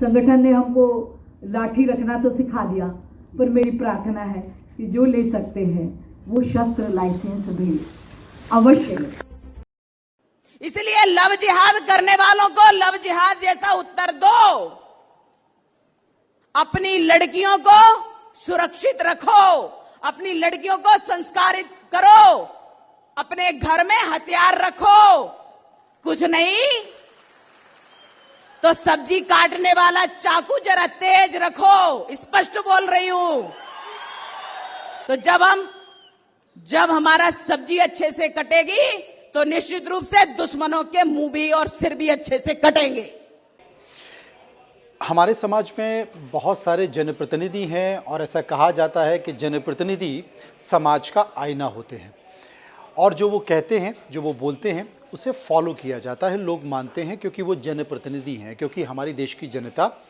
संगठन ने हमको लाठी रखना तो सिखा दिया, पर मेरी प्रार्थना है कि जो ले सकते हैं वो शस्त्र लाइसेंस भी अवश्य लें। इसलिए लव जिहाद करने वालों को लव जिहाद जैसा उत्तर दो। अपनी लड़कियों को सुरक्षित रखो, अपनी लड़कियों को संस्कारित करो, अपने घर में हथियार रखो। कुछ नहीं तो सब्जी काटने वाला चाकू जरा तेज रखो, स्पष्ट बोल रही हूं। तो जब हमारा सब्जी अच्छे से कटेगी तो निश्चित रूप से दुश्मनों के मुंह भी और सिर भी अच्छे से कटेंगे। हमारे समाज में बहुत सारे जनप्रतिनिधि हैं और ऐसा कहा जाता है कि जनप्रतिनिधि समाज का आईना होते हैं और जो वो कहते हैं, जो वो बोलते हैं, उसे फॉलो किया जाता है। लोग मानते हैं क्योंकि वो जनप्रतिनिधि हैं, क्योंकि हमारी देश की जनता,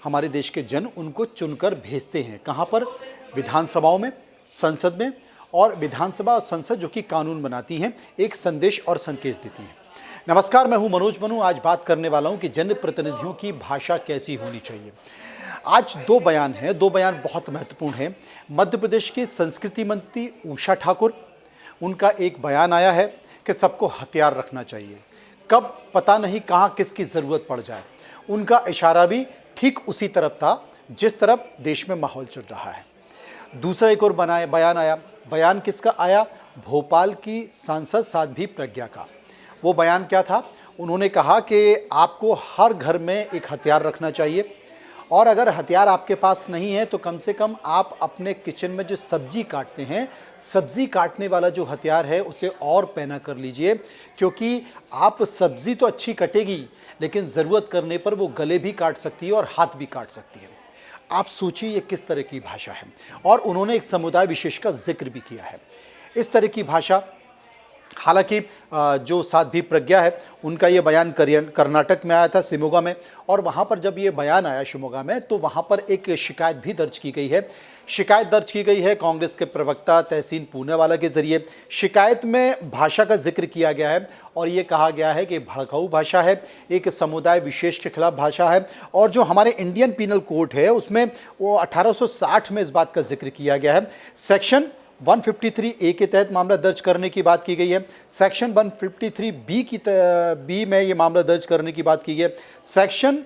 हमारे देश के जन उनको चुनकर भेजते हैं। कहाँ पर? विधानसभाओं में, संसद में। और विधानसभा और संसद जो कि कानून बनाती हैं, एक संदेश और संकेत देती हैं। नमस्कार, मैं हूं मनोज मनु। आज बात करने वाला हूं कि जनप्रतिनिधियों की भाषा कैसी होनी चाहिए। आज दो बयान हैं, दो बयान बहुत महत्वपूर्ण हैं। मध्य प्रदेश की संस्कृति मंत्री उषा ठाकुर, उनका एक बयान आया है कि सबको हथियार रखना चाहिए, कब पता नहीं कहाँ किसकी ज़रूरत पड़ जाए। उनका इशारा भी ठीक उसी तरफ था जिस तरफ देश में माहौल चल रहा है। दूसरा एक और बयान आया। बयान किसका आया? भोपाल की सांसद साध्वी प्रज्ञा का। वो बयान क्या था? उन्होंने कहा कि आपको हर घर में एक हथियार रखना चाहिए और अगर हथियार आपके पास नहीं है तो कम से कम आप अपने किचन में जो सब्जी काटते हैं, सब्जी काटने वाला जो हथियार है उसे और पैना कर लीजिए, क्योंकि आप सब्जी तो अच्छी कटेगी लेकिन ज़रूरत करने पर वो गले भी काट सकती है और हाथ भी काट सकती है। आप सोचिए ये किस तरह की भाषा है। और उन्होंने एक समुदाय विशेष का जिक्र भी किया है। इस तरह की भाषा, हालांकि जो साध्वी प्रज्ञा है उनका ये बयान कर्नाटक में आया था, शिमोगा में। और वहाँ पर जब ये बयान आया शिमोगा में, तो वहाँ पर एक शिकायत भी दर्ज की गई है। शिकायत दर्ज की गई है कांग्रेस के प्रवक्ता तहसीन पूनावाला के ज़रिए। शिकायत में भाषा का जिक्र किया गया है और ये कहा गया है कि भड़काऊ भाषा है, एक समुदाय विशेष के खिलाफ भाषा है। और जो हमारे इंडियन पीनल कोड है उसमें वो 1860 में इस बात का जिक्र किया गया है। सेक्शन 153A के तहत मामला दर्ज करने की बात की गई है। सेक्शन 153B में ये मामला दर्ज करने की बात की गई है। सेक्शन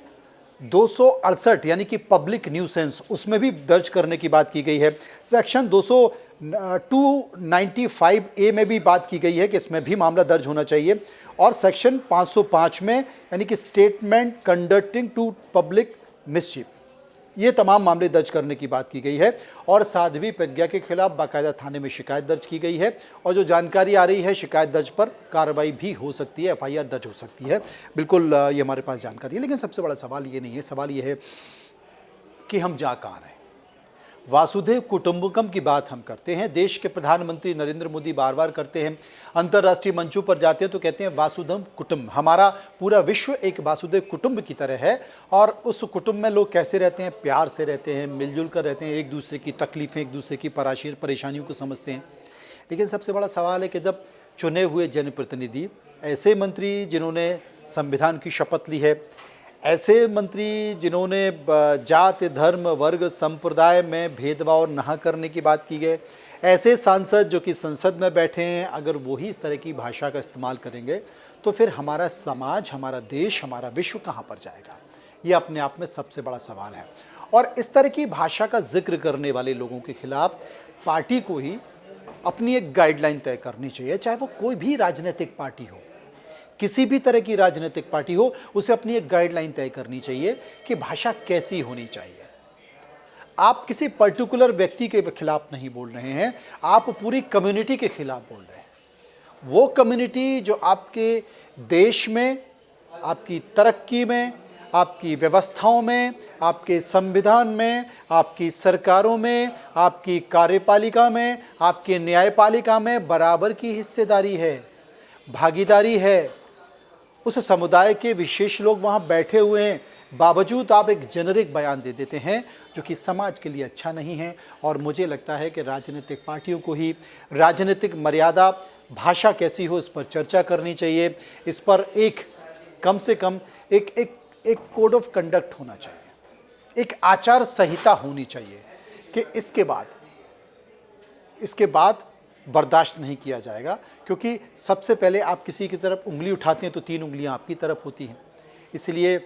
268 यानी कि पब्लिक न्यूसेंस, उसमें भी दर्ज करने की बात की गई है। सेक्शन 295A में भी बात की गई है कि इसमें भी मामला दर्ज होना चाहिए। और सेक्शन 505 में यानी कि statement conducting to public mischief, ये तमाम मामले दर्ज करने की बात की गई है। और साध्वी प्रज्ञा के खिलाफ बाकायदा थाने में शिकायत दर्ज की गई है। और जो जानकारी आ रही है, शिकायत दर्ज पर कार्रवाई भी हो सकती है, FIR दर्ज हो सकती है। बिल्कुल ये हमारे पास जानकारी है। लेकिन सबसे बड़ा सवाल ये नहीं है, सवाल ये है कि हम जा कहाँ रहे हैं। वासुदेव कुटुंबकम की बात हम करते हैं, देश के प्रधानमंत्री नरेंद्र मोदी बार बार करते हैं। अंतर्राष्ट्रीय मंचों पर जाते हैं तो कहते हैं वासुदेव कुटुंब, हमारा पूरा विश्व एक वासुदेव कुटुंब की तरह है। और उस कुटुंब में लोग कैसे रहते हैं? प्यार से रहते हैं, मिलजुल कर रहते हैं, एक दूसरे की तकलीफ़ें, एक दूसरे की परेशानियों को समझते हैं। लेकिन सबसे बड़ा सवाल है कि जब चुने हुए जनप्रतिनिधि, ऐसे मंत्री जिन्होंने संविधान की शपथ ली है, ऐसे मंत्री जिन्होंने जाति, धर्म, वर्ग, संप्रदाय में भेदभाव न करने की बात की गई, ऐसे सांसद जो कि संसद में बैठे हैं, अगर वही इस तरह की भाषा का इस्तेमाल करेंगे तो फिर हमारा समाज, हमारा देश, हमारा विश्व कहाँ पर जाएगा? ये अपने आप में सबसे बड़ा सवाल है। और इस तरह की भाषा का जिक्र करने वाले लोगों के खिलाफ पार्टी को ही अपनी एक गाइडलाइन तय करनी चाहिए, चाहे वो कोई भी राजनीतिक पार्टी हो, किसी भी तरह की राजनीतिक पार्टी हो, उसे अपनी एक गाइडलाइन तय करनी चाहिए कि भाषा कैसी होनी चाहिए। आप किसी पर्टिकुलर व्यक्ति के खिलाफ नहीं बोल रहे हैं, आप पूरी कम्युनिटी के खिलाफ बोल रहे हैं। वो कम्युनिटी जो आपके देश में, आपकी तरक्की में, आपकी व्यवस्थाओं में, आपके संविधान में, आपकी सरकारों में, आपकी कार्यपालिका में, आपकी न्यायपालिका में बराबर की हिस्सेदारी है, भागीदारी है। उस समुदाय के विशेष लोग वहाँ बैठे हुए हैं, बावजूद आप एक जेनरिक बयान दे देते हैं जो कि समाज के लिए अच्छा नहीं है। और मुझे लगता है कि राजनीतिक पार्टियों को ही राजनीतिक मर्यादा, भाषा कैसी हो, इस पर चर्चा करनी चाहिए। इस पर एक कम से कम एक एक कोड ऑफ कंडक्ट होना चाहिए, एक आचार संहिता होनी चाहिए कि इसके बाद बर्दाश्त नहीं किया जाएगा, क्योंकि सबसे पहले आप किसी की तरफ उंगली उठाते हैं तो 3 उंगलियां आपकी तरफ होती हैं। इसलिए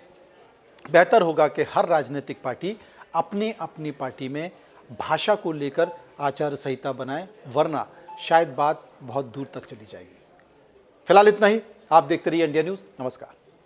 बेहतर होगा कि हर राजनीतिक पार्टी अपनी अपनी पार्टी में भाषा को लेकर आचार संहिता बनाए, वरना शायद बात बहुत दूर तक चली जाएगी। फिलहाल इतना ही। आप देखते रहिए इंडिया न्यूज़। नमस्कार।